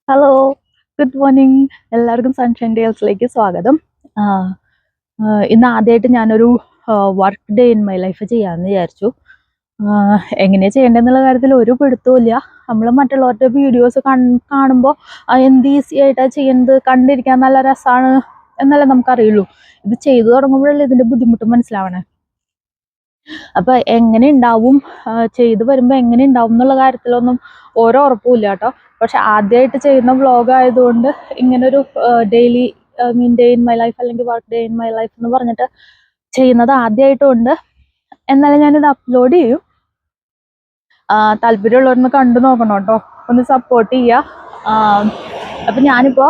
Hello, good morning. എല്ലാവർക്കും sunshine ഡേയ്സിലേക്ക് സ്വാഗതം. ആഹ് ഇന്ന് ആദ്യമായിട്ട് ഞാനൊരു work day in my life ചെയ്യാമെന്ന് വിചാരിച്ചു. എങ്ങനെയാ ചെയ്യേണ്ടതെന്നുള്ള കാര്യത്തിൽ ഒരു പിടുത്തവും ഇല്ല. നമ്മൾ മറ്റുള്ളവരുടെ വീഡിയോസ് കാണുമ്പോൾ എന്ത് ഈസി ആയിട്ടാണ് ചെയ്യുന്നത്, കണ്ടിരിക്കാൻ നല്ല രസമാണ് എന്നല്ലേ നമുക്കറിയുള്ളൂ. ഇത് ചെയ്തു തുടങ്ങുമ്പോഴല്ലേ ഇതിന്റെ ബുദ്ധിമുട്ട് മനസ്സിലാവണേ. അപ്പൊ എങ്ങനെ ഉണ്ടാവും, ചെയ്തു വരുമ്പോൾ എങ്ങനെ ഉണ്ടാവും എന്നുള്ള കാര്യത്തിലൊന്നും ഓരോ ഉറപ്പുമില്ല കേട്ടോ. പക്ഷെ ആദ്യമായിട്ട് ചെയ്യുന്ന വ്ളോഗ് ആയതുകൊണ്ട് ഇങ്ങനൊരു daily day in my life അല്ലെങ്കിൽ work day in my life എന്ന് പറഞ്ഞിട്ട് ചെയ്യുന്നത് ആദ്യമായിട്ടുണ്ട്. എന്നാലും ഞാനിത് അപ്ലോഡ് ചെയ്യും. താല്പര്യമുള്ളവരൊന്ന് കണ്ടു നോക്കണം കേട്ടോ, ഒന്ന് സപ്പോർട്ട് ചെയ്യുക. അപ്പൊ ഞാനിപ്പോ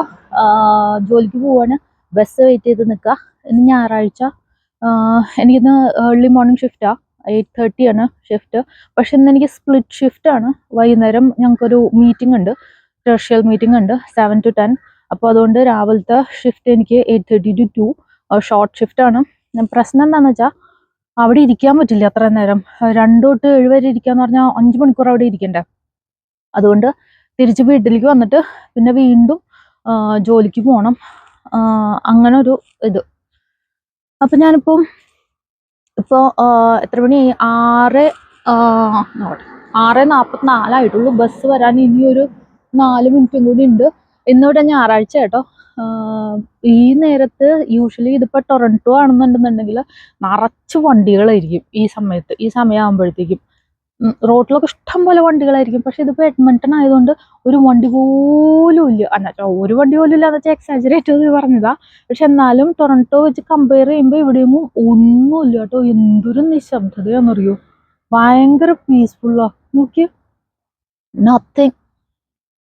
ജോലിക്ക് പോവാണ്. ബസ് വെയിറ്റ് ചെയ്ത് നിൽക്കുക. ഇന്ന് ഞായറാഴ്ച. എനിക്കിന്ന് ഏർലി മോർണിംഗ് ഷിഫ്റ്റാ, 8:30 ആണ് ഷിഫ്റ്റ്. പക്ഷെ ഇന്ന് എനിക്ക് സ്പ്ലിറ്റ് ഷിഫ്റ്റ് ആണ്. വൈകുന്നേരം ഞങ്ങൾക്കൊരു മീറ്റിംഗ് ഉണ്ട്, സ്പെഷ്യൽ മീറ്റിംഗ് ഉണ്ട് 7 to 10. അപ്പോൾ അതുകൊണ്ട് രാവിലത്തെ ഷിഫ്റ്റ് എനിക്ക് 8:30 to 2 ഷോർട്ട് ഷിഫ്റ്റ് ആണ്. പ്രശ്നം എന്താണെന്ന് വെച്ചാൽ അവിടെ ഇരിക്കാൻ പറ്റില്ല അത്ര നേരം. 2 തൊട്ട് 7 വരെ ഇരിക്കാന്ന് പറഞ്ഞാൽ 5 മണിക്കൂർ അവിടെ ഇരിക്കണ്ടേ. അതുകൊണ്ട് തിരിച്ച് വീട്ടിലേക്ക് വന്നിട്ട് പിന്നെ വീണ്ടും ജോലിക്ക് പോകണം. അങ്ങനെ ഒരു ഇത്. അപ്പൊ ഞാനിപ്പം ഇപ്പോൾ എത്ര മണിയായി? 6:44 ബസ് വരാൻ ഇനിയൊരു 4 മിനിറ്റും കൂടി ഉണ്ട്. ഇന്നിവിടെ ഞായറാഴ്ച കേട്ടോ. ഈ നേരത്ത് യൂഷ്വലി ഇതിപ്പോൾ ടൊറൻറ്റോ ആണെന്നുണ്ടെന്നുണ്ടെങ്കിൽ നിറച്ച് വണ്ടികളായിരിക്കും ഈ സമയമാകുമ്പോഴത്തേക്കും. റോഡിലൊക്കെ ഇഷ്ടം പോലെ വണ്ടികളായിരിക്കും. പക്ഷെ ഇതിപ്പോൾ എഡ്മണ്ടൺ ആയതുകൊണ്ട് ഒരു വണ്ടി പോലും ഇല്ല. എന്നുവെച്ചാൽ ഒരു വണ്ടി പോലും ഇല്ല എന്ന് വെച്ചാൽ എക്സാജറേറ്റ് ചെയ്ത് പറഞ്ഞതാ. പക്ഷെ എന്നാലും ടൊറൻറ്റോ വെച്ച് കമ്പയർ ചെയ്യുമ്പോൾ ഇവിടെയൊന്നും ഒന്നുമില്ല കേട്ടോ. എന്തൊരു നിശബ്ദതയാണെന്നറിയോ, ഭയങ്കര പീസ്ഫുള്ളാ. നോക്കി, നത്തിങ്.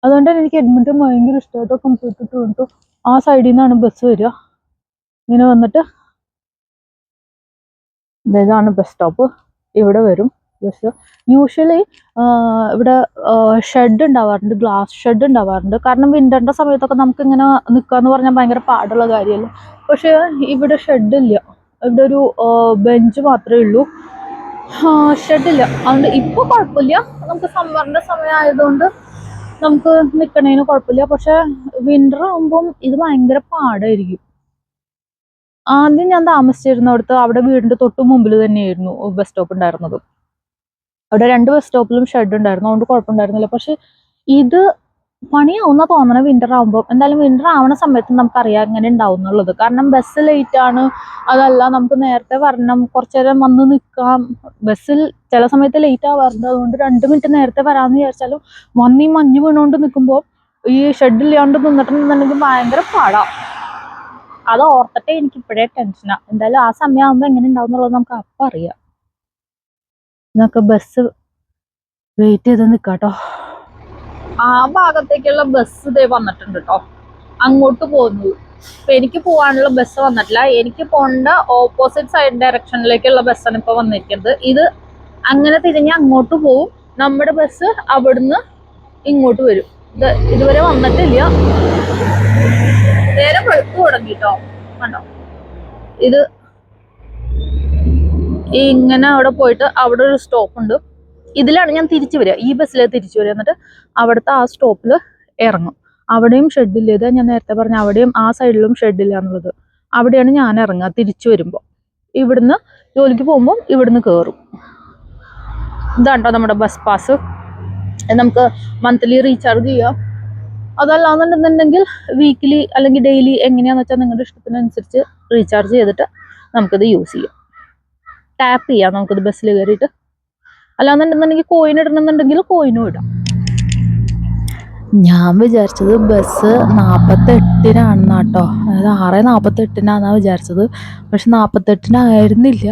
അതുകൊണ്ട് തന്നെ എനിക്ക് എഡ്മണ്ടൺ ഭയങ്കര ഇഷ്ടമായിട്ടോ. Compare to Toronto. ആ സൈഡിൽ നിന്നാണ് ബസ് വരിക. ഇങ്ങനെ വന്നിട്ട് ഇതാണ് ബസ് സ്റ്റോപ്പ്. ഇവിടെ വരും ബസ്. യൂഷ്വലി ഇവിടെ ഷെഡ് ഉണ്ടാവാറുണ്ട്, ഗ്ലാസ് ഷെഡ് ഉണ്ടാവാറുണ്ട്. കാരണം വിന്ററിന്റെ സമയത്തൊക്കെ നമുക്ക് ഇങ്ങനെ നിൽക്കാന്ന് പറഞ്ഞാൽ ഭയങ്കര പാടുള്ള കാര്യമല്ലേ. പക്ഷെ ഇവിടെ ഷെഡില്ല. ഇവിടെ ഒരു ബെഞ്ച് മാത്രമേ ഉള്ളൂ, ഷെഡില്ല. അതുകൊണ്ട് ഇപ്പൊ കുഴപ്പമില്ല, നമുക്ക് സമ്മറിന്റെ സമയം ആയതുകൊണ്ട് നമുക്ക് നിൽക്കണേന് കുഴപ്പമില്ല. പക്ഷെ വിന്റർ ആകുമ്പം ഇത് ഭയങ്കര പാടായിരിക്കും. ആദ്യം ഞാൻ താമസിച്ചിരുന്നിടത്ത് അവിടെ വീടിന്റെ തൊട്ട് മുമ്പിൽ തന്നെയായിരുന്നു ബസ് സ്റ്റോപ്പ് ഉണ്ടായിരുന്നത്. അവിടെ 2 ബസ് സ്റ്റോപ്പിലും ഷെഡ് ഉണ്ടായിരുന്നു, അതുകൊണ്ട് കുഴപ്പമുണ്ടായിരുന്നില്ല. പക്ഷെ ഇത് പണിയാവുന്ന തോന്നണ വിന്റർ ആവുമ്പോൾ. എന്തായാലും വിന്റർ ആവണ സമയത്ത് നമുക്കറിയാം എങ്ങനെ ഉണ്ടാവും എന്നുള്ളത്. കാരണം ബസ് ലേറ്റ് ആണ്, അതല്ല നമുക്ക് നേരത്തെ വരണം, കുറച്ചു നേരം വന്ന് നിൽക്കാം. ബസ്സിൽ ചില സമയത്ത് ലേറ്റ് ആവാറുണ്ട്. അതുകൊണ്ട് 2 മിനിറ്റ് നേരത്തെ വരാമെന്ന് വിചാരിച്ചാലും വന്ന് ഈ മഞ്ഞ് വീണുകൊണ്ട് നിൽക്കുമ്പോൾ ഈ ഷെഡ് ഇല്ലാണ്ട് നിന്നിട്ടുണ്ടെന്നുണ്ടെങ്കിൽ ഭയങ്കര പാടാ. അത് ഓർത്തിട്ടേ എനിക്ക് ഇപ്പോഴേ ടെൻഷനാ. എന്തായാലും ആ സമയമാകുമ്പോൾ എങ്ങനെ ഉണ്ടാവും എന്നുള്ളത് നമുക്ക് അപ്പം അറിയാം. ഇതൊക്കെ ബസ് വെയിറ്റ് ചെയ്ത് നിൽക്കാട്ടോ. ആ ഭാഗത്തേക്കുള്ള ബസ് ഇതേ വന്നിട്ടുണ്ട് കേട്ടോ, അങ്ങോട്ട് പോകുന്നത്. ഇപ്പൊ എനിക്ക് പോകാനുള്ള ബസ് വന്നിട്ടില്ല. എനിക്ക് പോകേണ്ട ഓപ്പോസിറ്റ് സൈഡ് ഡയറക്ഷനിലേക്കുള്ള ബസ്സാണ് ഇപ്പൊ വന്നിരിക്കുന്നത്. ഇത് അങ്ങനെ തിരിഞ്ഞ് അങ്ങോട്ട് പോവും. നമ്മുടെ ബസ് അവിടുന്ന് ഇങ്ങോട്ട് വരും. ഇത് ഇതുവരെ വന്നിട്ടില്ല. നേരെ വെളുപ്പ് തുടങ്ങിട്ടോ, കണ്ടോ. ഇത് ഇങ്ങനെ അവിടെ പോയിട്ട് അവിടെ ഒരു സ്റ്റോപ്പ് ഉണ്ട്. ഇതിലാണ് ഞാൻ തിരിച്ചു വരിക, ഈ ബസ്സിലെ തിരിച്ചു വരിക. എന്നിട്ട് അവിടുത്തെ ആ സ്റ്റോപ്പിൽ ഇറങ്ങും. അവിടെയും ഷെഡില്ല. ഇത് ഞാൻ നേരത്തെ പറഞ്ഞ അവിടെയും ആ സൈഡിലും ഷെഡില്ല എന്നുള്ളത്. അവിടെയാണ് ഞാൻ ഇറങ്ങുക തിരിച്ചു വരുമ്പോൾ. ഇവിടുന്ന് ജോലിക്ക് പോകുമ്പോൾ ഇവിടുന്ന് കയറും. ഇതാണ്ടോ നമ്മുടെ ബസ് പാസ്. നമുക്ക് മന്ത്ലി റീചാർജ് ചെയ്യാം. അതല്ലാന്നുണ്ടെന്നുണ്ടെങ്കിൽ വീക്കിലി അല്ലെങ്കിൽ ഡെയിലി എങ്ങനെയാന്ന് വെച്ചാൽ നിങ്ങളുടെ ഇഷ്ടത്തിനനുസരിച്ച് റീചാർജ് ചെയ്തിട്ട് നമുക്കിത് യൂസ് ചെയ്യാം. ടാപ്പ് ചെയ്യാം നമുക്കിത് ബസ്സിൽ കയറിയിട്ട്. അല്ലാന്നുണ്ടെന്നുണ്ടെങ്കിൽ കോയിൻ ഇടണമെന്നുണ്ടെങ്കിൽ കോയിനും ഇടാം. ഞാൻ വിചാരിച്ചത് ബസ് 48-നാണെന്നാട്ടോ. അതായത് 6:48 വിചാരിച്ചത്. പക്ഷെ 48-ആയിരുന്നില്ല,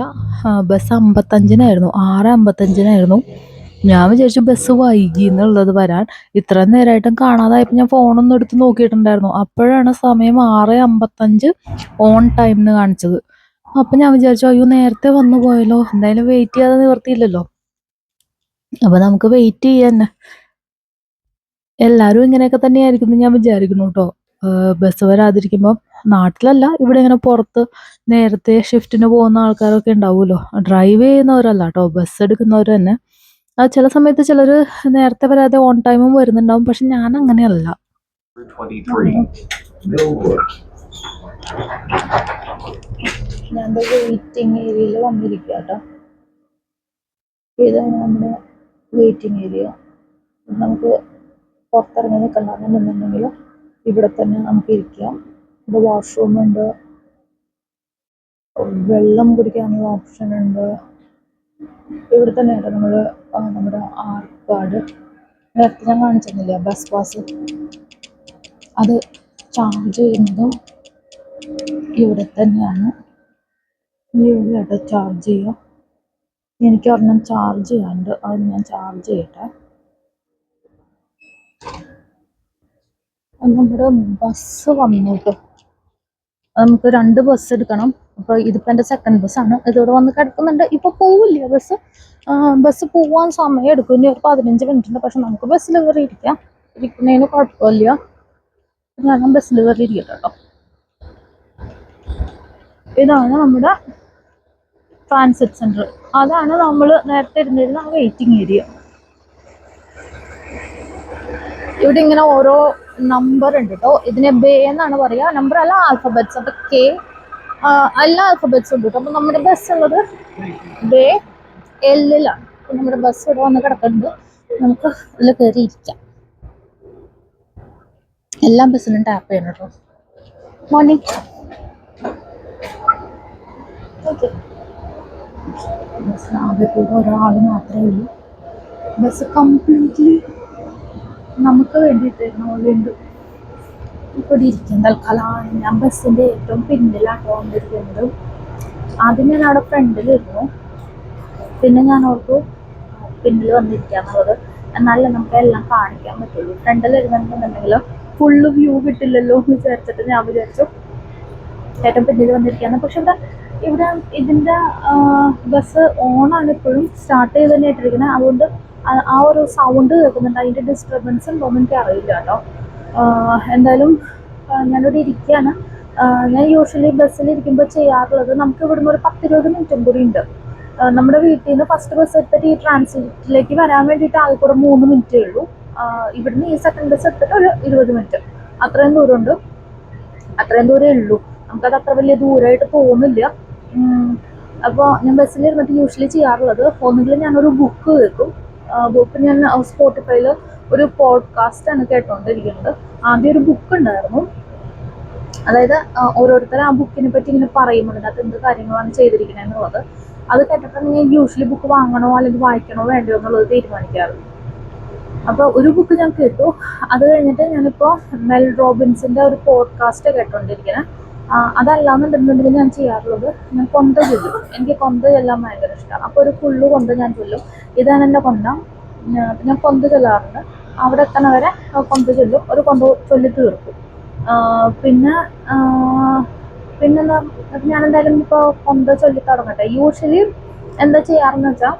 ബസ് 55-നായിരുന്നു. 6:55-നായിരുന്നു. ഞാൻ വിചാരിച്ചു ബസ് വൈകി എന്നുള്ളത് വരാൻ. ഇത്രയും നേരമായിട്ടും കാണാതായപ്പോൾ ഞാൻ ഫോണൊന്നും എടുത്ത് നോക്കിയിട്ടുണ്ടായിരുന്നു. അപ്പോഴാണ് സമയം 6:55 ഓൺ ടൈം എന്ന് കാണിച്ചത്. അപ്പം ഞാൻ വിചാരിച്ചു അയ്യോ നേരത്തെ വന്നു പോയല്ലോ, എന്തായാലും വെയിറ്റ് ചെയ്യാതെ നിവർത്തിയില്ലല്ലോ. അപ്പം നമുക്ക് വെയിറ്റ് ചെയ്യാൻ. എല്ലാവരും ഇങ്ങനെയൊക്കെ തന്നെയായിരിക്കും ഞാൻ വിചാരിക്കുന്നു കേട്ടോ. ബസ് വരാതിരിക്കുമ്പോൾ. നാട്ടിലല്ല, ഇവിടെ ഇങ്ങനെ പുറത്ത് നേരത്തെ ഷിഫ്റ്റിന് പോകുന്ന ആൾക്കാരൊക്കെ ഉണ്ടാവുമല്ലോ. ഡ്രൈവ് ചെയ്യുന്നവരല്ല കേട്ടോ, ബസ് എടുക്കുന്നവർ തന്നെ. ചില സമയത്ത് ചിലർ നേരത്തെ വരാതെ ഓൺ ടൈമും വരുന്നുണ്ടാവും. പക്ഷെ ഞാൻ അങ്ങനെയല്ല. 23 Millwood. ഞാൻ വെയിറ്റിംഗ് ഏരിയയിൽ വന്നിരിക്കുക കേട്ടോ. ഇതാണ് നമ്മുടെ വെയിറ്റിംഗ് ഏരിയ. നമുക്ക് പുറത്തിറങ്ങി നിൽക്കണ്ടെന്നുണ്ടെങ്കിൽ ഇവിടെ തന്നെ നമുക്ക് ഇരിക്കാം. ഇവിടെ വാഷ്റൂം ഉണ്ട്, വെള്ളം കുടിക്കാനുള്ള ഓപ്ഷൻ ഉണ്ട്. ഇവിടെ തന്നെയാണ് നമ്മൾ നമ്മുടെ ആർക്കാട് നേരത്തെ ഞാൻ കാണിച്ചിരുന്നില്ല ബസ് പാസ്, അത് ചാർജ് ചെയ്യുന്നതും ഇവിടെ തന്നെയാണ്. ഇവിടെ ചാർജ് ചെയ്യാം. എനിക്ക് ഒരെണ്ണം ചാർജ് ചെയ്യാനുണ്ട്, അത് ഞാൻ ചാർജ് ചെയ്യട്ടെ. നമ്മുടെ ബസ് വന്നിട്ട് നമുക്ക് 2 ബസ് എടുക്കണം. അപ്പോൾ ഇതിപ്പോൾ എൻ്റെ സെക്കൻഡ് ബസ്സാണ്. ഇതിവിടെ വന്ന് കിടക്കുന്നുണ്ട്. ഇപ്പോൾ പോവില്ല ബസ്. ബസ് പോവാൻ സമയം എടുക്കും, ഇനി ഒരു 15 മിനിറ്റ് ഉണ്ട്. പക്ഷെ നമുക്ക് ബസ്സിൽ കയറി ഇരിക്കാം, ഇരിക്കുന്നതിന് കുഴപ്പമില്ല. ഞാൻ ബസ്സിൽ കയറി ഇരിക്കട്ടെ കേട്ടോ. ഇതാണ് നമ്മുടെ ട്രാൻസിറ്റ് സെൻറ്റർ. അതാണ് നമ്മൾ നേരത്തെ ഇരുന്നിരുന്ന വെയിറ്റിംഗ് ഏരിയ. ഇവിടെ ഇങ്ങനെ ഓരോ നമ്പർ ഉണ്ട് കേട്ടോ. ഇതിനെ ബേ എന്നാണ് പറയുക, നമ്പർ അല്ല, ആൽഫബറ്റ്സ്. അപ്പൊ കെ എല്ലാ ആൽഫബറ്റ്സും ഉണ്ട് കേട്ടോ. അപ്പൊ നമ്മുടെ ബസ് ഉള്ളത് ബേ എല്ലിലാണ്. അപ്പൊ നമ്മുടെ ബസ് ഇവിടെ വന്ന് കിടക്കുന്നുണ്ട്, നമുക്ക് ഇതിൽ കയറി ഇരിക്കാം. എല്ലാ ബസ്സിലും ടാപ്പ് ചെയ്യണം കേട്ടോ. മോർണിംഗ്. ഓക്കെ, ബസ്സിനാകെ ഒരാൾ മാത്രമേ ഉള്ളൂ. ബസ് കംപ്ലീറ്റ്ലി നമുക്ക് വേണ്ടിയിട്ടായിരുന്നു ഓൾവേണ്ട് ഇവിടെ ഇരിക്കും. തൽക്കാലം ഞാൻ ബസ്സിൻ്റെ ഏറ്റവും പിന്നിലാണ് വന്നിരിക്കുന്നത്. ആദ്യം ഞാൻ അവിടെ ഫ്രണ്ടിലിരുന്നു, പിന്നെ ഞാൻ ഓർത്തു പിന്നിൽ വന്നിരിക്കാന്നുള്ളത്, എന്നാലേ നമുക്ക് എല്ലാം കാണിക്കാൻ പറ്റുള്ളൂ. ഫ്രണ്ടിലിരുന്നുണ്ടെന്നുണ്ടെങ്കിൽ ഫുള്ള് വ്യൂ കിട്ടില്ലല്ലോ എന്ന് വിചാരിച്ചിട്ട് ഞാൻ വിചാരിച്ചു ഏറ്റവും പിന്നിൽ വന്നിരിക്കാന്ന്. പക്ഷെ ഇവിടെ ഇതിൻ്റെ ബസ് ഓണാണ്, ഇപ്പോഴും സ്റ്റാർട്ട് ചെയ്ത് തന്നെ ഇട്ടിരിക്കുന്നത്. അതുകൊണ്ട് ആ ഒരു സൗണ്ട് കേൾക്കുന്നുണ്ട്. അതിൻ്റെ ഡിസ്റ്റർബൻസ് ഉണ്ടോയെന്ന് എനിക്ക് അറിയില്ല കേട്ടോ. എന്തായാലും ഞാനിവിടെ ഇരിക്കുകയാണ്. ഞാൻ യൂഷ്വലി ബസ്സിലിരിക്കുമ്പോൾ ചെയ്യാറുള്ളത്, നമുക്ക് ഇവിടുന്ന് ഒരു 10-20 മിനിറ്റും കൂടി ഉണ്ട്. നമ്മുടെ വീട്ടിൽ നിന്ന് ഫസ്റ്റ് ബസ് എടുത്തിട്ട് ഈ ട്രാൻസിറ്റിലേക്ക് വരാൻ വേണ്ടിയിട്ട് ആകെ കൂടെ 3 മിനിറ്റേ ഉള്ളൂ. ഇവിടുന്ന് ഈ സെക്കൻഡ് ബസ് എടുത്തിട്ട് ഒരു 20 മിനിറ്റ്, അത്രയും ദൂരമുണ്ട്. അത്രയും ദൂരമേ ഉള്ളൂ. നമുക്കത് അത്ര വലിയ ദൂരമായിട്ട് തോന്നില്ല. അപ്പോൾ ഞാൻ ബസ്സിലിരുന്നിട്ട് യൂഷ്വലി ചെയ്യാറുള്ളത്, ഒന്നുകിൽ ഞാനൊരു ബുക്ക് കേൾക്കും. ബുക്ക് ഞാൻ സ്പോട്ടിഫൈയിൽ ഒരു പോഡ്കാസ്റ്റാണ് കേട്ടോണ്ടിരിക്കുന്നത്. ആദ്യം ഒരു ബുക്ക് ഉണ്ടായിരുന്നു, അതായത് ഓരോരുത്തർ ആ ബുക്കിനെ പറ്റി ഇങ്ങനെ പറയുമ്പോൾ അതിനകത്ത് എന്ത് കാര്യങ്ങളാണ് ചെയ്തിരിക്കുന്നത് എന്നുള്ളത്. അത് കേട്ടിട്ടാണ് ഞാൻ യൂഷ്വലി ബുക്ക് വാങ്ങണോ അല്ലെങ്കിൽ വായിക്കണോ വേണ്ടോ എന്നുള്ളത് തീരുമാനിക്കാറ്. അപ്പോൾ ഒരു ബുക്ക് ഞാൻ കേട്ടു. അത് കഴിഞ്ഞിട്ട് ഞാനിപ്പോൾ മെൽ റോബിൻസിൻ്റെ ഒരു പോഡ്കാസ്റ്റ് കേട്ടോണ്ടിരിക്കുന്നത്. അതല്ലാന്നുണ്ടെന്നുണ്ടെങ്കിൽ ഞാൻ ചെയ്യാറുള്ളത്, ഞാൻ കൊന്ത ചൊല്ലും. എനിക്ക് കൊന്ത ചൊല്ലാൻ ഭയങ്കര ഇഷ്ടമാണ്. അപ്പോൾ ഒരു ഫുള്ള് കൊന്ത ഞാൻ ചൊല്ലും. ഇതാണ് എൻ്റെ കൊന്ത. ഞാൻ കൊന്ത ചൊല്ലാറുണ്ട്. അവിടെ എത്തണവരെ കൊന്ത ചൊല്ലും, ഒരു കൊന്ത ചൊല്ലി തീർക്കും. പിന്നെ പിന്നെന്താ, ഞാൻ എന്തായാലും ഇപ്പോൾ കൊന്ത ചൊല്ലി തുടങ്ങട്ടെ. യൂഷ്വലി എന്താ ചെയ്യാറെന്ന് വെച്ചാൽ,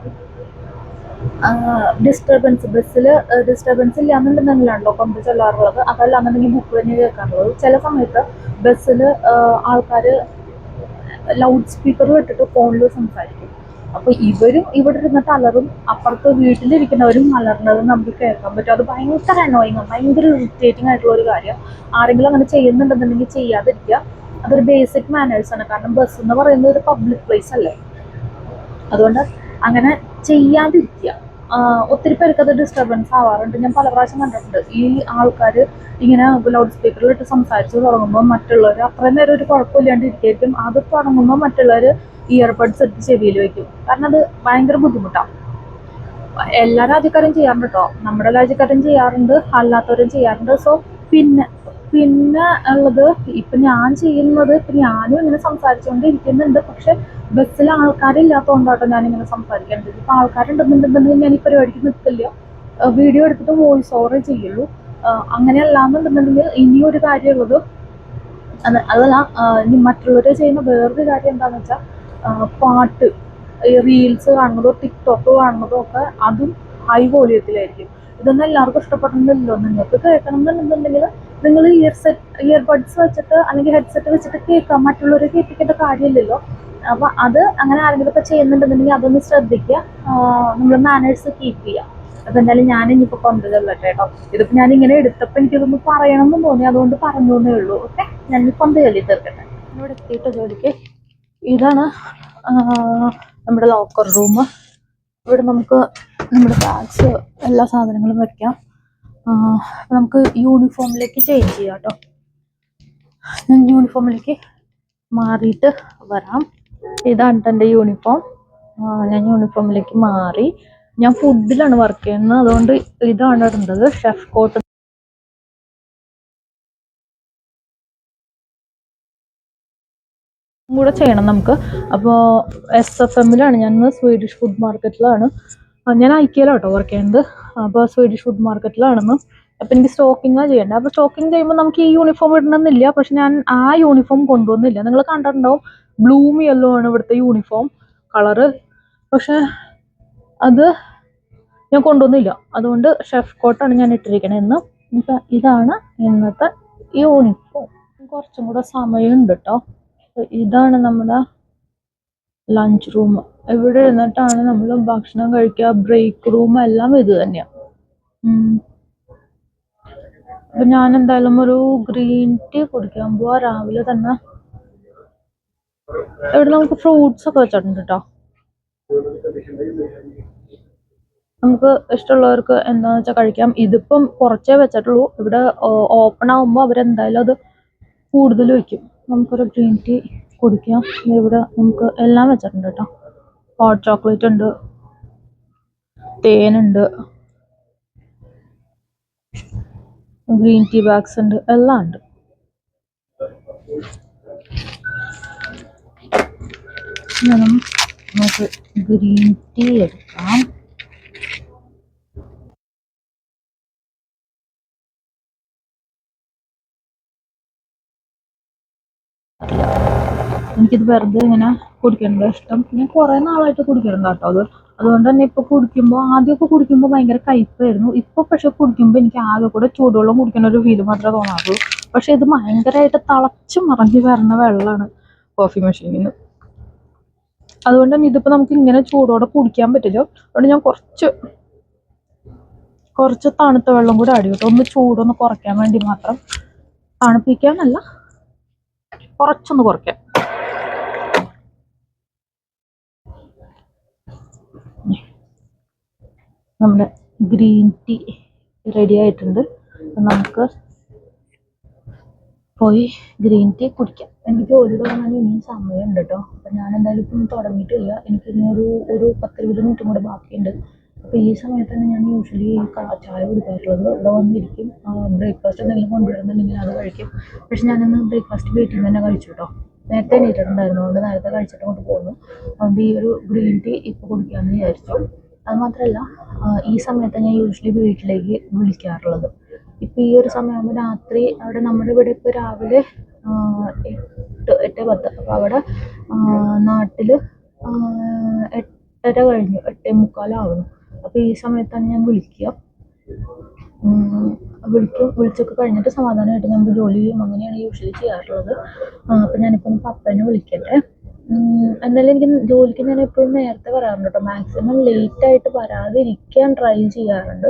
ഡിസ്റ്റർബൻസ് ബസ്സിൽ ഡിസ്റ്റർബൻസ് ഇല്ലാന്നുണ്ടെങ്കിലാണല്ലോ കൊന്ത ചൊല്ലാറുള്ളത്. അതല്ലാന്നുണ്ടെങ്കിൽ ബുക്ക് തന്നെ കേൾക്കാറുള്ളത്. ചില സമയത്ത് ബസ്സിൽ ആൾക്കാർ ലൗഡ് സ്പീക്കറിൽ ഇട്ടിട്ട് ഫോണിൽ സംസാരിക്കും. അപ്പോൾ ഇവരും ഇവിടെ ഇരുന്നിട്ട് അലറും, അപ്പുറത്ത് വീട്ടിലിരിക്കുന്നവരും അലറുന്നത് നമുക്ക് കേൾക്കാൻ പറ്റും. അത് ഭയങ്കര അനോയിങ്, ഭയങ്കര ഇറിറ്റേറ്റിംഗ് ആയിട്ടുള്ള ഒരു കാര്യം. ആരെങ്കിലും അങ്ങനെ ചെയ്യുന്നുണ്ടെന്നുണ്ടെങ്കിൽ ചെയ്യാതിരിക്കുക. അതൊരു ബേസിക് മാനേഴ്സാണ്. കാരണം ബസ് എന്ന് പറയുന്നത് ഒരു പബ്ലിക് പ്ലേസ് അല്ലേ, അതുകൊണ്ട് അങ്ങനെ ചെയ്യാതിരിക്കുക. ഒത്തിരി പേർക്ക് അത് ഡിസ്റ്റർബൻസ് ആവാറുണ്ട്. ഞാൻ പല പ്രാവശ്യം കണ്ടിട്ടുണ്ട് ഈ ആൾക്കാർ ഇങ്ങനെ ലൗഡ് സ്പീക്കറിലിട്ട് സംസാരിച്ച് തുടങ്ങുമ്പോൾ മറ്റുള്ളവർ അത്രയും നേരം ഒരു കുഴപ്പമില്ലാണ്ട് ഇരിക്കും. അത് തുടങ്ങുമ്പോൾ മറ്റുള്ളവർ ഇയർബഡ്സ് എടുത്ത് ചെവിയിൽ വയ്ക്കും. കാരണം അത് ഭയങ്കര ബുദ്ധിമുട്ടാണ്. എല്ലാ രാജ്യക്കാരും ചെയ്യാറുണ്ട് കേട്ടോ, നമ്മുടെ രാജ്യക്കാരും ചെയ്യാറുണ്ട്, അല്ലാത്തവരും ചെയ്യാറുണ്ട്. സോ പിന്നെ ഉള്ളത്, ഇപ്പം ഞാൻ ചെയ്യുന്നത്, ഇപ്പം ഞാനും ഇങ്ങനെ സംസാരിച്ചുകൊണ്ടിരിക്കുന്നുണ്ട്. പക്ഷെ ബസ്സിൽ ആൾക്കാരില്ലാത്തതുകൊണ്ടാട്ടോ ഞാനിങ്ങനെ സംസാരിക്കേണ്ടത്. ഇപ്പം ആൾക്കാരുണ്ടെന്നുണ്ടെന്നുണ്ടെങ്കിൽ ഞാൻ ഈ പരിപാടിക്ക് നിൽക്കില്ല, വീഡിയോ എടുത്തിട്ട് വോയിസ് ഓവറേ ചെയ്യുള്ളൂ. അങ്ങനെയല്ലാന്നുണ്ടെന്നുണ്ടെങ്കിൽ ഇനിയൊരു കാര്യമുള്ളത്, അതല്ല, ഇനി മറ്റുള്ളവർ ചെയ്യുന്ന വേറൊരു കാര്യം എന്താണെന്ന് വെച്ചാൽ, പാട്ട്, റീൽസ് കാണുന്നതോ ടിക്ടോക്ക് കാണുന്നതോ ഒക്കെ അതും ഹൈ വോളിയത്തിലായിരിക്കും. ഇതൊന്നും എല്ലാവർക്കും ഇഷ്ടപ്പെടുന്നില്ലല്ലോ. നിങ്ങൾക്ക് കേൾക്കണം എന്നുണ്ടെന്നുണ്ടെങ്കിൽ നിങ്ങൾ ഇയർബഡ്സ് വെച്ചിട്ട് അല്ലെങ്കിൽ ഹെഡ്സെറ്റ് വെച്ചിട്ട് കേൾക്കാം. മറ്റുള്ളവരെ കേൾപ്പിക്കേണ്ട കാര്യമില്ലല്ലോ. അപ്പോൾ അത് അങ്ങനെ ആരെങ്കിലും ഒക്കെ ചെയ്യുന്നുണ്ടെന്നുണ്ടെങ്കിൽ അതൊന്ന് ശ്രദ്ധിക്കുക. നമ്മൾ മാനേഴ്സ് കീപ്പ് ചെയ്യുക. അപ്പൊ എന്തായാലും ഞാൻ ഇനിയിപ്പോ കൊണ്ടുതല്ല കേട്ടോ. ഇതിപ്പോ ഞാൻ ഇങ്ങനെ എടുത്തപ്പോ എനിക്കിതൊന്ന് പറയണമെന്ന് തോന്നി, അതുകൊണ്ട് പറഞ്ഞേ ഉള്ളൂ. ഓക്കെ, ഞാൻ കൊന്ത ചൊല്ലി തീർക്കട്ടെ. ഇവിടെ എത്തിയിട്ട് ജോലിക്ക് ഇതാണ് നമ്മുടെ ലോക്കർ റൂം. ഇവിടെ നമുക്ക് നമ്മുടെ ബാഗ്സ് എല്ലാ സാധനങ്ങളും വെക്കാം. നമുക്ക് യൂണിഫോമിലേക്ക് ചേഞ്ച് ചെയ്യാം കേട്ടോ. ഞാൻ യൂണിഫോമിലേക്ക് മാറിയിട്ട് വരാം. ഇതാണ് എൻ്റെ യൂണിഫോം. ഞാൻ യൂണിഫോമിലേക്ക് മാറി. ഞാൻ ഫുഡിലാണ് വർക്ക് ചെയ്യുന്നത്, അതുകൊണ്ട് ഇതാണ് ഇടുന്നത്, ഷെഫ് കോട്ട് കൂടെ ചെയ്യണം നമുക്ക്. അപ്പോൾ SFM-ലാണ് ഞാൻ, സ്വീഡിഷ് ഫുഡ് മാർക്കറ്റിലാണ്. ഞാൻ ഐക്യയിലാണ് കേട്ടോ വർക്ക് ചെയ്യുന്നത്. അപ്പോൾ സ്വീഡിഷ് ഫുഡ് മാർക്കറ്റിലാണെന്ന്. അപ്പോൾ എനിക്ക് സ്റ്റോക്കിങ്ങാണ് ചെയ്യേണ്ടത്. അപ്പോൾ സ്റ്റോക്കിങ് ചെയ്യുമ്പോൾ നമുക്ക് ഈ യൂണിഫോം ഇടണമെന്നില്ല, പക്ഷെ ഞാൻ ആ യൂണിഫോം കൊണ്ടുവന്നില്ല. നിങ്ങൾ കണ്ടിട്ടുണ്ടാവും, ബ്ലൂം യെല്ലോ ആണ് ഇവിടുത്തെ യൂണിഫോം കളറ്, പക്ഷെ അത് ഞാൻ കൊണ്ടുവന്നില്ല. അതുകൊണ്ട് ഷെഫ് കോട്ടാണ് ഞാൻ ഇട്ടിരിക്കണത്. ഇപ്പം ഇതാണ് ഇന്നത്തെ യൂണിഫോം. കുറച്ചും കൂടെ സമയമുണ്ട് കേട്ടോ. ഇതാണ് നമ്മുടെ ലഞ്ച് റൂം. ഇവിടെ ഇരുന്നിട്ടാണ് നമ്മൾ ഭക്ഷണം കഴിക്കുക. ബ്രേക്ക് റൂം എല്ലാം ഇത് തന്നെയാണ്. അപ്പൊ ഞാൻ എന്തായാലും ഒരു ഗ്രീൻ ടീ കുടിക്കാൻ പോവാ രാവിലെ തന്നെ. ഇവിടെ നമുക്ക് ഫ്രൂട്ട്സ് ഒക്കെ വെച്ചിട്ടുണ്ട് കേട്ടോ. നമുക്ക് ഇഷ്ടമുള്ളവർക്ക് എന്താന്ന് വെച്ചാൽ കഴിക്കാം. ഇതിപ്പം കുറച്ചേ വെച്ചിട്ടുള്ളൂ. ഇവിടെ ഓപ്പൺ ആകുമ്പോൾ അവരെന്തായാലും അത് കൂടുതൽ വയ്ക്കും. നമുക്കൊരു ഗ്രീൻ ടീ കുടിക്കാം. ഇവിടെ നമുക്ക് എല്ലാം വെച്ചിട്ടുണ്ട് കേട്ടോ. ഹോട്ട് ചോക്ലേറ്റ് ഉണ്ട്, തേനുണ്ട്, ഗ്രീൻ ടീ ബാഗ്സ് ഉണ്ട്, എല്ലാം ഉണ്ട്. നമുക്ക് ഗ്രീൻ ടീ എടുക്കാം. എനിക്കിത് വെറുതെ ഇങ്ങനെ കുടിക്കേണ്ട ഇഷ്ടം. ഞാൻ കുറേ നാളായിട്ട് കുടിക്കണം കേട്ടോ അത്. അതുകൊണ്ട് തന്നെ ഇപ്പൊ കുടിക്കുമ്പോൾ, ആദ്യമൊക്കെ കുടിക്കുമ്പോൾ ഭയങ്കര കയ്പായിരുന്നു. ഇപ്പൊ പക്ഷെ കുടിക്കുമ്പോൾ എനിക്ക് ആകെ കൂടെ ചൂടുവെള്ളം കുടിക്കുന്ന ഒരു ഫീല് മാത്രമേ തോന്നാറുള്ളൂ. പക്ഷെ ഇത് ഭയങ്കരമായിട്ട് തിളച്ച് മറിഞ്ഞ് വരുന്ന വെള്ളമാണ് കോഫി മെഷീനിൽ നിന്ന്. അതുകൊണ്ട് തന്നെ ഇതിപ്പോ നമുക്ക് ഇങ്ങനെ ചൂടോടെ കുടിക്കാൻ പറ്റില്ല. അതുകൊണ്ട് ഞാൻ കുറച്ച് തണുത്ത വെള്ളം കൂടെ ആഡ് ചെയ്തിട്ട് ഒന്ന് ചൂടൊന്ന് കുറയ്ക്കാൻ വേണ്ടി മാത്രം. തണുപ്പിക്കാനല്ല, കുറച്ചൊന്ന് കുറയ്ക്കാം. നമ്മുടെ ഗ്രീൻ ടീ റെഡി ആയിട്ടുണ്ട്. നമുക്ക് പോയി ഗ്രീൻ ടീ കുടിക്കാം. എനിക്ക് ജോലി തുടങ്ങാൻ ഇനിയും സമയമുണ്ട് കേട്ടോ. അപ്പം ഞാൻ എന്തായാലും ഇപ്പം തുടങ്ങിയിട്ടില്ല. എനിക്കിനി ഒരു 10-20 മിനിറ്റും കൂടെ ബാക്കിയുണ്ട്. അപ്പോൾ ഈ സമയത്താണ് ഞാൻ യൂഷ്വലി ചായ കുടിക്കാറുള്ളത്. ഇവിടെ വന്നിരിക്കും, ബ്രേക്ക്ഫാസ്റ്റ് എന്തെങ്കിലും കൊണ്ടുവരുന്നുണ്ടെങ്കിൽ അത് കഴിക്കും. പക്ഷെ ഞാനിന്ന് ബ്രേക്ക്ഫാസ്റ്റ് വീട്ടിൽ നിന്ന് തന്നെ കഴിച്ചു കേട്ടോ. നേരത്തെ എണീറ്റിട്ടുണ്ടായിരുന്നു, അതുകൊണ്ട് നേരത്തെ കഴിച്ചിട്ട് കൊണ്ട് പോകുന്നു. അതുകൊണ്ട് ഈ ഒരു ഗ്രീൻ ടീ ഇപ്പോൾ കുടിക്കാമെന്ന് വിചാരിച്ചു. അത് മാത്രമല്ല, ഈ സമയത്ത് ഞാൻ യൂഷ്വലി വീട്ടിലേക്ക് വിളിക്കാറുള്ളത്. ഇപ്പം ഈ ഒരു സമയമാകുമ്പോൾ രാത്രി അവിടെ നമ്മുടെ ഇവിടെ ഇപ്പോൾ രാവിലെ 8-10. അപ്പോൾ അവിടെ നാട്ടിൽ 8:30 കഴിഞ്ഞു, 8:45 അപ്പോൾ ഈ സമയത്താണ് ഞാൻ വിളിക്കും. വിളിച്ചൊക്കെ കഴിഞ്ഞിട്ട് സമാധാനമായിട്ട് നമുക്ക് ജോലി ചെയ്യും. അങ്ങനെയാണ് യൂഷ്വലി ചെയ്യാറുള്ളത്. അപ്പം ഞാനിപ്പം പപ്പനെ വിളിക്കട്ടെ. എന്തായാലും എനിക്ക് ജോലിക്ക് ഞാൻ എപ്പോഴും നേരത്തെ വരാറുണ്ട് കേട്ടോ. മാക്സിമം ലേറ്റായിട്ട് വരാതിരിക്കാൻ ട്രൈ ചെയ്യാറുണ്ട്.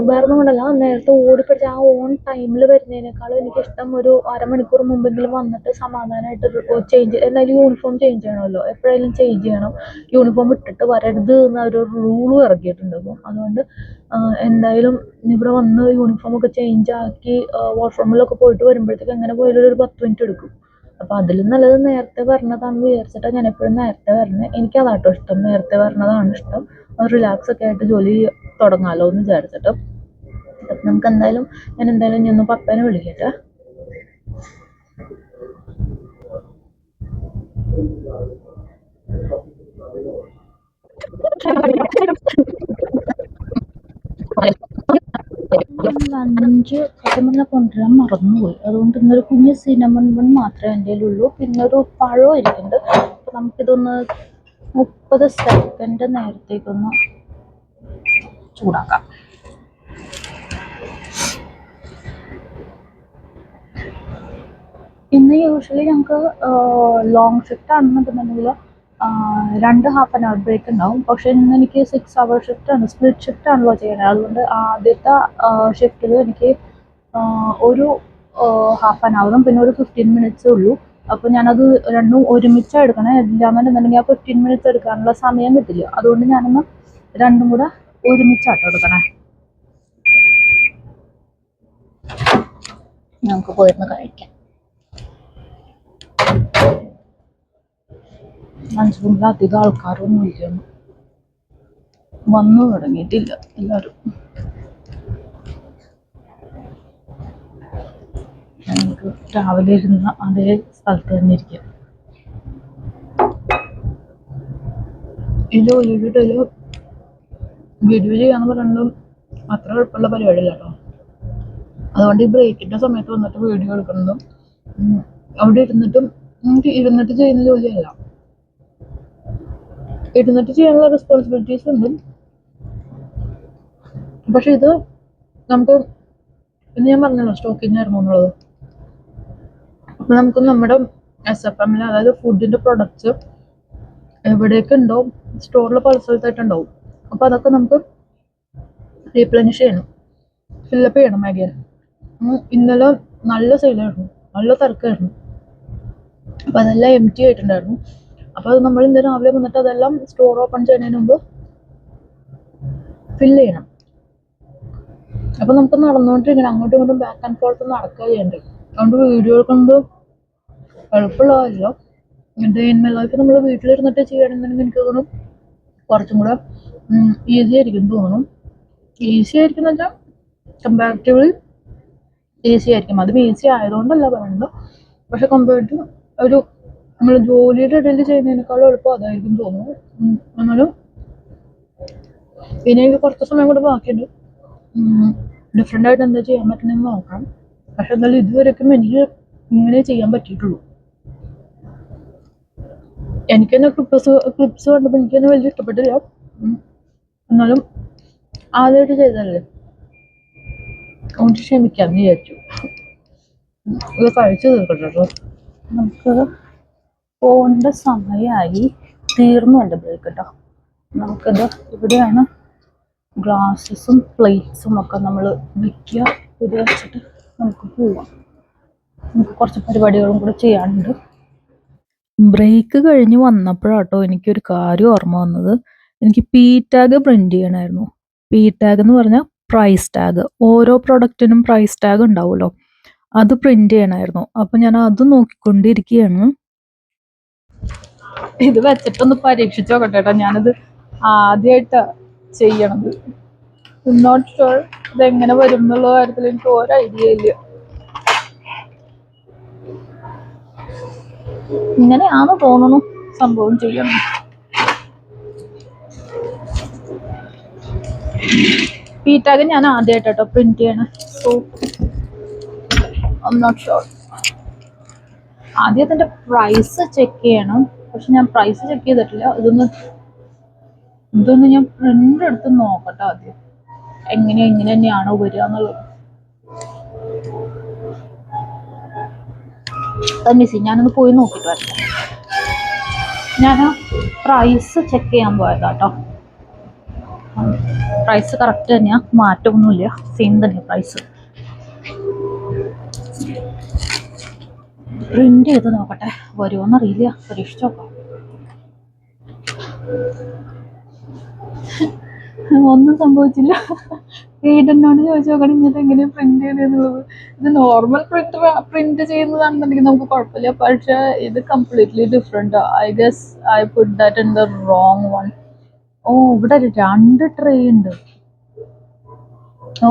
വേറൊന്നും കൊണ്ടല്ല, നേരത്തെ ഓടിപ്പിടിച്ച് ആ ഓൺ ടൈമിൽ വരുന്നതിനേക്കാളും എനിക്കിഷ്ടം ഒരു അരമണിക്കൂർ മുമ്പെങ്കിലും വന്നിട്ട് സമാധാനമായിട്ട് ചേഞ്ച്, എന്തായാലും യൂണിഫോം ചേഞ്ച് ചെയ്യണമല്ലോ, എപ്പോഴായാലും ചേഞ്ച് ചെയ്യണം. യൂണിഫോം ഇട്ടിട്ട് വരരുത് എന്നൊരു റൂളും ഇറക്കിയിട്ടുണ്ട്. അപ്പം അതുകൊണ്ട് എന്തായാലും ഇവിടെ വന്ന് യൂണിഫോമൊക്കെ ചേഞ്ച് ആക്കി വാഷ്റൂമിലൊക്കെ പോയിട്ട് വരുമ്പോഴത്തേക്ക് എങ്ങനെ പോയാലും ഒരു 10 മിനിറ്റ് എടുക്കും. അപ്പോൾ അതിലും നല്ലത് നേരത്തെ വരണതാണെന്ന് വിചാരിച്ചിട്ടാണ് ഞാൻ എപ്പോഴും നേരത്തെ വരണത്. എനിക്കതാട്ടോ ഇഷ്ടം, നേരത്തെ വരണതാണ് ഇഷ്ടം. റിലാക്സ് ഒക്കെ ആയിട്ട് ജോലി തുടങ്ങാമല്ലോ എന്ന് വിചാരിച്ചിട്ട്. അപ്പം നമുക്ക് എന്തായാലും ഞാൻ ഒന്ന് പപ്പനെ വിളിക്കട്ടെ. ലഞ്ച് സത്യം പറഞ്ഞാൽ കൊണ്ടുവരാൻ മറന്നുപോയി. അതുകൊണ്ട് ഇന്നൊരു കുഞ്ഞ് സിനമൺ ബൺ മാത്രമേ എൻ്റെ കയ്യിലുള്ളൂ. പിന്നെ ഒരു പഴവും ഇരിക്കുന്നുണ്ട്. അപ്പം നമുക്കിതൊന്ന് 30 സെക്കൻഡ് നേരത്തേക്കൊന്ന് ചൂടാക്കാം. ഇന്ന് യൂഷ്വലി ഞങ്ങൾക്ക് ലോങ് ഷിഫ്റ്റ് ആണെന്നുണ്ടെങ്കിൽ 2 ഹാഫ് ആൻ അവർ ബ്രേക്ക് ഉണ്ടാവും. പക്ഷെ ഇന്ന് എനിക്ക് 6 അവർ ഷിഫ്റ്റാണ്, സ്പ്ലിറ്റ് ഷിഫ്റ്റ് ആണല്ലോ ചെയ്യുന്നത്. അതുകൊണ്ട് ആദ്യത്തെ ഷിഫ്റ്റിൽ എനിക്ക് ഒരു ഹാഫ് ആൻ അവറും പിന്നെ ഒരു 15 മിനിറ്റ്സേ ഉള്ളൂ. അപ്പോൾ ഞാനത് രണ്ടും ഒരുമിച്ചാണ് എടുക്കണേ. ഇല്ലാന്നുണ്ടെന്നുണ്ടെങ്കിൽ ആ 15 മിനിറ്റ്സ് എടുക്കാനുള്ള സമയം കിട്ടില്ല. അതുകൊണ്ട് ഞാനൊന്ന് രണ്ടും കൂടെ ഒരുമിച്ചാട്ടോ എടുക്കണേ. നമുക്ക് പോയിരുന്ന് കഴിക്കാം. ലഞ്ച് റൂമിൽ അധികം ആൾക്കാരൊന്നും ഇല്ല, വന്നു തുടങ്ങിയിട്ടില്ല എല്ലാവരും. ഞങ്ങൾക്ക് രാവിലെ ഇരുന്ന അതേ സ്ഥലത്ത് തന്നെ ഇരിക്കാം. ഈ ജോലിയുടെ ഇടയിൽ വീഡിയോ ചെയ്യാന്ന് പറയുന്നത് അത്ര എളുപ്പമുള്ള പരിപാടിയില്ല കേട്ടോ. അതുകൊണ്ട് ഈ ബ്രേക്കിന്റെ സമയത്ത് വന്നിട്ട് വീഡിയോ എടുക്കുന്നതും അവിടെ ഇരുന്നിട്ട് ചെയ്യുന്ന ജോലിയല്ല. ഇരുന്നിട്ട് ചെയ്യാനുള്ള റെസ്പോൺസിബിലിറ്റീസ് ഉണ്ട്. പക്ഷെ ഇത് നമുക്ക് ഇന്ന് ഞാൻ പറഞ്ഞല്ലോ സ്റ്റോക്കിങ് ആയിരുന്നു എന്നുള്ളത്. അപ്പൊ നമുക്ക് നമ്മുടെ SFM അതായത് ഫുഡിന്റെ പ്രൊഡക്ട്സ് എവിടെയൊക്കെ ഉണ്ടോ സ്റ്റോറിൽ പല സ്ഥലത്തായിട്ടുണ്ടാവും. അപ്പൊ അതൊക്കെ നമുക്ക് റീപ്ലനിഷ് ചെയ്യണം, ഫില്ലപ്പ് ചെയ്യണം അഗൈൻ. ഇന്നലെ നല്ല സെയിലായിരുന്നു, നല്ല തിരക്കായിരുന്നു. അപ്പൊ അതെല്ലാം എംറ്റി ആയിട്ടുണ്ടായിരുന്നു. അപ്പൊ അത് നമ്മൾ ഇന്ന് രാവിലെ വന്നിട്ട് അതെല്ലാം സ്റ്റോർ ഓപ്പൺ ചെയ്യുന്നതിന് മുമ്പ് ഫില്ല് ചെയ്യണം. അപ്പൊ നമുക്ക് നടന്നുകൊണ്ടിരിക്കണം, അങ്ങോട്ടും ഇങ്ങോട്ടും ബാക്ക് ആൻഡ് ഫോർത്ത് നടക്കുക ചെയ്യേണ്ടത്. അതുകൊണ്ട് വീഡിയോ കൊണ്ട് എളുപ്പമുള്ളതല്ലോ. ഡേ ഇൻ മൈ ലൈഫ് നമ്മൾ വീട്ടിലിരുന്നിട്ട് ചെയ്യണമെന്നുണ്ടെങ്കിൽ എനിക്ക് തോന്നുന്നു കുറച്ചും കൂടെ ഈസി ആയിരിക്കും തോന്നുന്നു. ഈസി ആയിരിക്കും എന്ന് വെച്ചാൽ കമ്പാരിറ്റീവ്ലി ഈസി ആയിരിക്കും. അതും ഈസി ആയതുകൊണ്ടല്ല പറയുന്നത്, പക്ഷെ കമ്പയർഡ് ടു ഒരു നമ്മൾ ജോലിയുടെ ഇടയിൽ ചെയ്യുന്നതിനേക്കാളും എളുപ്പം അതായിരിക്കും തോന്നുന്നു. എന്നാലും ഇനി എനിക്ക് കുറച്ച് സമയം കൂടെ ബാക്കിയുണ്ട്. ഡിഫറെൻ്റ് ആയിട്ട് എന്താ ചെയ്യാൻ പറ്റണമെന്ന് നോക്കണം. പക്ഷെ എന്നാലും ഇതുവരെയൊക്കെ എനിക്ക് ഇങ്ങനെ ചെയ്യാൻ പറ്റിയിട്ടുള്ളൂ. എനിക്ക് തന്നെ ക്ലിപ്സ് കണ്ടപ്പോൾ എനിക്ക് തന്നെ വലിയ ഇഷ്ടപ്പെട്ടില്ല. എന്നാലും ആദ്യമായിട്ട് ചെയ്തതല്ലേ, അതുകൊണ്ട് ക്ഷമിക്കാമെന്ന് വിചാരിച്ചു. ഇത് കഴിച്ചു തീർക്കട്ടെ കേട്ടോ. നമുക്ക് പോകേണ്ട സമയമായി, തീർന്നു എൻ്റെ ബ്രേക്ക് കേട്ടോ. നമുക്കത് ഇവിടെയാണ് ഗ്ലാസസും പ്ലേറ്റ്സും ഒക്കെ നമ്മൾ വയ്ക്കുക. ഇത് വെച്ചിട്ട് നമുക്ക് പോവാം. നമുക്ക് കുറച്ച് പരിപാടികളും കൂടെ ചെയ്യാനുണ്ട്. ബ്രേക്ക് കഴിഞ്ഞ് വന്നപ്പോഴാട്ടോ എനിക്കൊരു കാര്യം ഓർമ്മ വന്നത്. എനിക്ക് പി ടാഗ് പ്രിന്റ് ചെയ്യണമായിരുന്നു. പി ടാഗ് എന്ന് പറഞ്ഞാൽ പ്രൈസ് ടാഗ്. ഓരോ പ്രൊഡക്റ്റിനും പ്രൈസ് ടാഗ് ഉണ്ടാവുമല്ലോ, അത് പ്രിന്റ് ചെയ്യണമായിരുന്നു. അപ്പം ഞാൻ അത് നോക്കിക്കൊണ്ടിരിക്കുകയാണ്. ഇത് വെച്ചിട്ടൊന്ന് പരീക്ഷിച്ച് നോക്കട്ടെ കേട്ടോ. ഞാനത് ആദ്യമായിട്ടാണ് ചെയ്യണത്. നോട്ട് ഷുവർ ഇതെങ്ങനെ വരും എന്നുള്ള കാര്യത്തിൽ എനിക്ക് ഒരു ഐഡിയ ഇല്ല. ഇങ്ങനെയാണോ തോന്നുന്നു സംഭവം ചെയ്യണം. പി ടാഗ് ഞാൻ ആദ്യമായിട്ടോ പ്രിന്റ് ചെയ്യണം. So I am not sure. ആദ്യം അതിൻ്റെ പ്രൈസ് ചെക്ക് ചെയ്യണം. പക്ഷെ ഞാൻ പ്രൈസ് ചെക്ക് ചെയ്തിട്ടില്ല. ഇതൊന്ന് ഞാൻ പ്രിന്റ് എടുത്ത് നോക്കട്ടെ ആദ്യം, ഇങ്ങനെ തന്നെയാണോ വരിക എന്നുള്ളത്. മിസ്സി ഞാനൊന്ന് പോയി നോക്കിയിട്ട് വരട്ടെ. ഞാൻ പ്രൈസ് ചെക്ക് ചെയ്യാൻ പോയതാട്ടോ. പ്രൈസ് കറക്റ്റ് തന്നെയാ, മാറ്റമൊന്നുമില്ല, സെയിം തന്നെയാ പ്രൈസ്. പ്രിന്റ് ചെയ്ത് നോക്കട്ടെ, വരുമോന്നറിയില്ല, പരീക്ഷിച്ച് നോക്കാം. ഒന്നും സംഭവിച്ചില്ല. ഏട്ടനോട് ചോദിച്ചു നോക്കണം ഇങ്ങനത്തെ എങ്ങനെയാ പ്രിന്റ് ചെയ്യണെന്നുള്ളത്. ഇത് നോർമൽ പ്രിന്റ് ചെയ്യുന്നതാണെന്നുണ്ടെങ്കിൽ നമുക്ക് കുഴപ്പമില്ല. പക്ഷെ ഇത് completely different. I guess I put that in the wrong one. Oh, ഇവിടെ 2 ട്രേ ഉണ്ട്.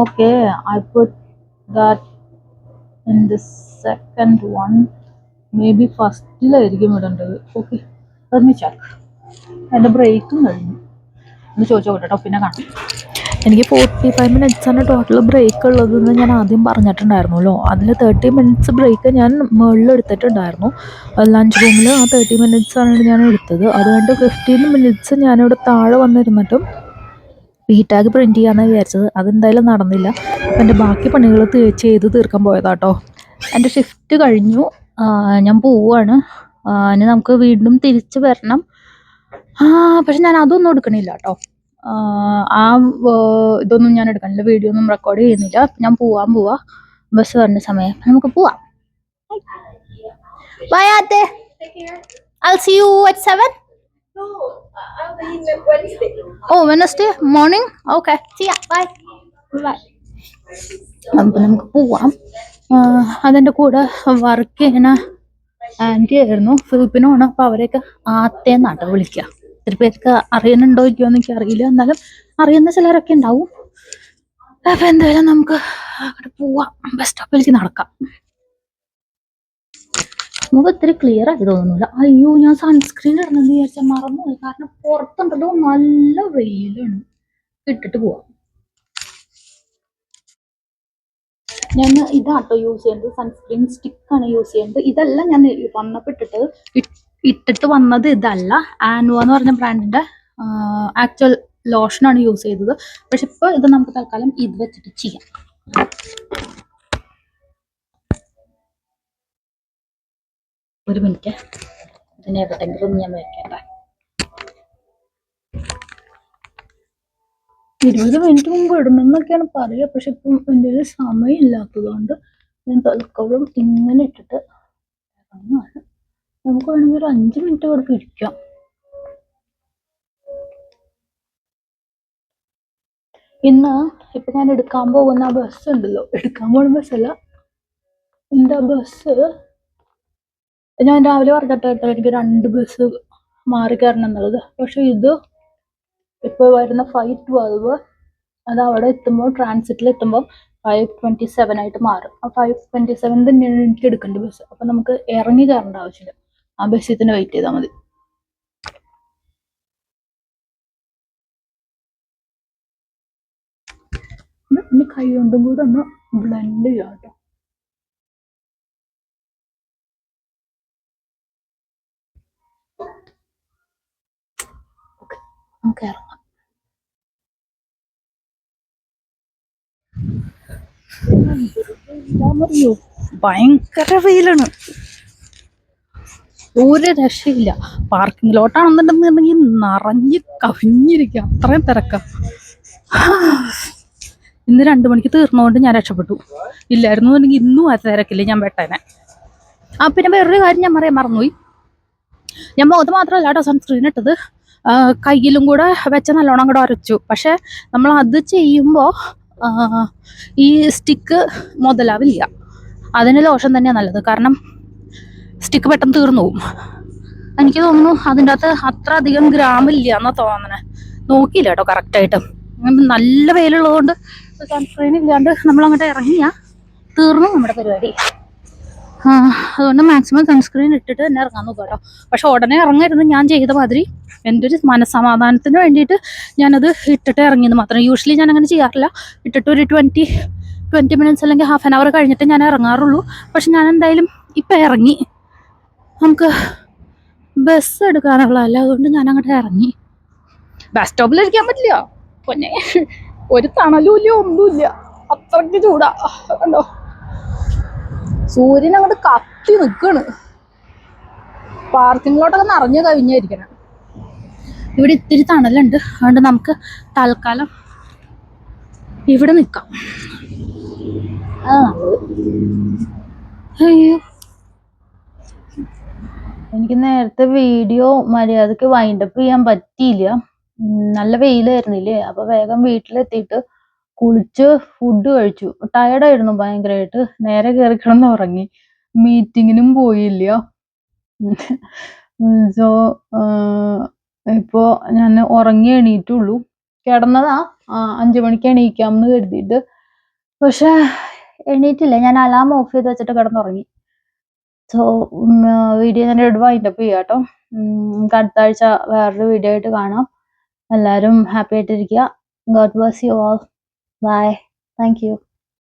Okay, I put that in the second one. Maybe ഫസ്റ്റിലായിരിക്കും ഇടേണ്ടത്. ഓക്കെ, അതൊന്ന് ചെക്ക്. എൻ്റെ ബ്രേക്കും കഴിഞ്ഞു. ഒന്ന് ചോദിച്ചു നോക്കട്ടോ, പിന്നെ കാണാം. എനിക്ക് 45 മിനിറ്റ്സ് ആണ് ടോട്ടൽ ബ്രേക്ക് ഉള്ളതെന്ന് ഞാൻ ആദ്യം പറഞ്ഞിട്ടുണ്ടായിരുന്നല്ലോ. അതിൽ 30 മിനിറ്റ്സ് ബ്രേക്ക് ഞാൻ മുകളിൽ എടുത്തിട്ടുണ്ടായിരുന്നു. ലഞ്ച് റൂമിൽ ആ 30 മിനിറ്റ്സ് ആണ് ഞാൻ എടുത്തത്. അതുകൊണ്ട് 15 മിനിറ്റ്സ് ഞാനിവിടെ താഴെ വന്നിരുന്നിട്ടും പി ടാഗ് പ്രിന്റ് ചെയ്യാമെന്ന് വിചാരിച്ചത്. അതെന്തായാലും നടന്നില്ല. എൻ്റെ ബാക്കി പണികൾ ചെയ്ത് തീർക്കാൻ പോയതാട്ടോ. എൻ്റെ ഷിഫ്റ്റ് കഴിഞ്ഞു, ഞാൻ പോവുകയാണ്. ഇനി നമുക്ക് വീണ്ടും തിരിച്ച് വരണം. പക്ഷെ ഞാൻ അതൊന്നും എടുക്കണില്ല കേട്ടോ. ഇതൊന്നും ഞാൻ എടുക്കണില്ല, വീഡിയോ ഒന്നും റെക്കോർഡ് ചെയ്യുന്നില്ല. ഞാൻ പോവാ, ബസ് വരുന്ന സമയം നമുക്ക് പോവാം. Bye, Ate. I'll see you at 7. No, I'll be in Wednesday. Oh, Wednesday morning? Okay. See ya. Bye. Bye. അപ്പൊ നമുക്ക് പോവാം. അതിൻ്റെ കൂടെ വർക്ക് ചെയ്യണ ആൻറ്റി ആയിരുന്നു, ഫിലിപ്പിനോണ്. അപ്പൊ അവരെയൊക്കെ ആത്തേന്നാട്ടോ വിളിക്കുക. ഒത്തിരി പേർക്ക് അറിയുന്നുണ്ടോ ഇല്ലയോ എന്ന് എനിക്ക് അറിയില്ല, എന്നാലും അറിയുന്ന ചിലരൊക്കെ ഉണ്ടാവും. അപ്പൊ എന്തായാലും നമുക്ക് അവിടെ പോവാം, ബസ് സ്റ്റോപ്പിലേക്ക് നടക്കാം. നമുക്ക് ഒത്തിരി ക്ലിയർ ആയി തോന്നുന്നില്ല. അയ്യോ, ഞാൻ സൺസ്ക്രീൻ ഇടണമെന്ന് വിചാരിച്ചാൽ മറന്നുപോയി. കാരണം പുറത്തുണ്ടല്ലോ നല്ല വെയിലാണ്. ഇട്ടിട്ട് പോവാം. ഞാൻ ഇതാട്ടോ യൂസ് ചെയ്യുന്നത്, സൺസ്ക്രീൻ സ്റ്റിക്കാണ് യൂസ് ചെയ്യുന്നത്. ഇതല്ല ഞാൻ വന്നപ്പോൾ ഇട്ടിട്ട് വന്നത് ഇതല്ല. ആനുവ എന്ന് പറഞ്ഞ ബ്രാൻഡിന്റെ ആക്ച്വൽ ലോഷനാണ് യൂസ് ചെയ്തത്. പക്ഷെ ഇപ്പൊ ഇത് നമുക്ക് തൽക്കാലം ഇത് വെച്ചിട്ട് ചെയ്യാം. ഒരു മിനിറ്റ്, ഇതിനെ എവിടെയെങ്കിലും ഞാൻ വെക്കട്ടെ. 20 മിനിറ്റ് മുമ്പ് ഇടണമെന്നൊക്കെയാണ് പറയുക. പക്ഷെ ഇപ്പം എൻ്റെ ഒരു സമയം ഇല്ലാത്തതുകൊണ്ട് ഞാൻ തൽക്കാലം ഇങ്ങനെ ഇട്ടിട്ട് ഇറങ്ങാണ്. നമുക്ക് വേണമെങ്കിൽ ഒരു 5 മിനിറ്റ് കൂടെ പിടിക്കാം. ഇന്ന് ഇപ്പൊ ഞാൻ എടുക്കാൻ പോകുന്ന ബസ് ഉണ്ടല്ലോ, എടുക്കാൻ പോകുന്ന ബസ്സല്ല, എൻ്റെ ബസ് ഞാൻ രാവിലെ പറഞ്ഞിട്ടായിരുന്നു എനിക്ക് 2 ബസ് മാറി കയറണം എന്നുള്ളത്. പക്ഷെ ഇത് ഇപ്പൊ വരുന്ന 5:12 അത് അവിടെ എത്തുമ്പോൾ, ട്രാൻസിറ്റിൽ എത്തുമ്പോൾ 5:27 ആയിട്ട് മാറും. ആ 5:27 തന്നെയാണ് എനിക്ക് എടുക്കേണ്ട ബസ്. അപ്പൊ നമുക്ക് ഇറങ്ങി കയറേണ്ട ആവശ്യമില്ല, ആ ബസ്സിൽ തന്നെ വെയിറ്റ് ചെയ്താൽ മതി. ഇനി കൈ കൊണ്ടും കൂടെ ഒന്ന് ബ്ലെൻഡ് ചെയ്യാം കേട്ടോ. നമുക്ക് ഇറങ്ങാം. എന്താണെന്നറിയോ, ഭയങ്കര വെയിലാണ്, ഒരു രക്ഷയില്ല. പാർക്കിങ്ങിലോട്ടാണെന്നുണ്ടെന്നുണ്ടെങ്കിൽ നിറഞ്ഞ് കവിഞ്ഞിരിക്കുക, അത്രയും തിരക്ക. ഇന്ന് 2 മണിക്ക് തീർന്നുകൊണ്ട് ഞാൻ രക്ഷപ്പെട്ടു. ഇല്ലായിരുന്നു എന്നുണ്ടെങ്കിൽ ഇന്നും ആ തിരക്കില്ല, ഞാൻ പെട്ടേനെ. പിന്നെ വേറൊരു കാര്യം ഞാൻ പറയാൻ മറന്നുപോയി. ഞാൻ മുഖത്ത് മാത്രമല്ല കേട്ടോ സൺസ്ക്രീൻ ഇട്ടത്, കയ്യിലും കൂടെ വെച്ച നല്ലോണം കൂടെ ഉരച്ചു. പക്ഷെ നമ്മൾ അത് ചെയ്യുമ്പോൾ ഈ സ്റ്റിക്ക് മുതലാവില്ല. അതിന് ലോഷൻ തന്നെയാണ് നല്ലത്, കാരണം സ്റ്റിക്ക് പെട്ടെന്ന് തീർന്നു പോകും. എനിക്ക് തോന്നുന്നു അതിൻ്റെ അകത്ത് അത്ര അധികം ഗ്രാമില്ല എന്നാ തോന്നണേ. നോക്കിയില്ല കേട്ടോ കറക്റ്റായിട്ട്. നല്ല വെയിലുള്ളതുകൊണ്ട് സൺസ്ക്രീൻ ഇല്ലാണ്ട് നമ്മളങ്ങോട്ട് ഇറങ്ങിയാ തീർന്നു നമ്മുടെ പരിപാടി. അതുകൊണ്ട് മാക്സിമം സൺസ്ക്രീൻ ഇട്ടിട്ട് തന്നെ ഇറങ്ങാൻ നോക്കുക കേട്ടോ. പക്ഷെ ഉടനെ ഇറങ്ങരുത്, ഞാൻ ചെയ്ത മാതിരി എൻ്റെ ഒരു മനസ്സമാധാനത്തിന് വേണ്ടിയിട്ട് ഞാനത് ഇട്ടിട്ട് ഇറങ്ങിയെന്ന് മാത്രം. യൂഷ്വലി ഞാൻ അങ്ങനെ ചെയ്യാറില്ല. ഇട്ടിട്ട് ഒരു 20 മിനിറ്റ്സ് അല്ലെങ്കിൽ ഹാഫ് ആൻ അവർ കഴിഞ്ഞിട്ട് ഞാൻ ഇറങ്ങാറുള്ളൂ. പക്ഷെ ഞാൻ എന്തായാലും ഇപ്പം ഇറങ്ങി, നമുക്ക് ബസ് എടുക്കാനുള്ളതല്ല, അതുകൊണ്ട് ഞാൻ അങ്ങോട്ട് ഇറങ്ങി. ബസ് സ്റ്റോപ്പിൽ ഇരിക്കാൻ പറ്റില്ല, പൊന്നെ, ഒരു തണലും ഇല്ല, ഒന്നുമില്ല, അത്രയ്ക്ക് ചൂടാ. കണ്ടോ, സൂര്യൻ അങ്ങോട്ട് കത്തി നിൽക്കാണ്. പാർക്കിങ്ങിലോട്ടൊക്കെ നിറഞ്ഞു കവിഞ്ഞായിരിക്കണം. ഇവിടെ ഇത്തിരി തണലുണ്ട്, അതുകൊണ്ട് നമുക്ക് തൽക്കാലം ഇവിടെ നിൽക്കാം. അയ്യോ, എനിക്ക് നേരത്തെ വീഡിയോ മര്യാദക്ക് വൈൻഡപ്പ് ചെയ്യാൻ പറ്റിയില്ല, നല്ല വെയിലായിരുന്നില്ലേ. അപ്പൊ വേഗം വീട്ടിലെത്തിയിട്ട് കുളിച്ച് ഫുഡ് കഴിച്ചു. ടയർഡായിരുന്നു ഭയങ്കരമായിട്ട്, നേരെ കയറി കിടന്ന് ഉറങ്ങി. മീറ്റിങ്ങിനും പോയില്ല. സോ ഇപ്പോ ഞാൻ ഉറങ്ങി എണീറ്റുള്ളൂ. കിടന്നതാ 5 മണിക്ക് എണീക്കാമെന്ന് കരുതിയിട്ട്, പക്ഷെ എണീറ്റില്ല. ഞാൻ അലാം ഓഫ് ചെയ്ത് വെച്ചിട്ട് കിടന്നുറങ്ങി. സോ വീഡിയോ ഞാൻ ഇവിടെ വൈൻഡപ്പ് ചെയ്യാം കേട്ടോ. നമുക്ക് അടുത്ത ആഴ്ച വേറൊരു വീഡിയോ ആയിട്ട് കാണാം. എല്ലാവരും ഹാപ്പി ആയിട്ടിരിക്കുക. God bless you all. Bye. Thank U.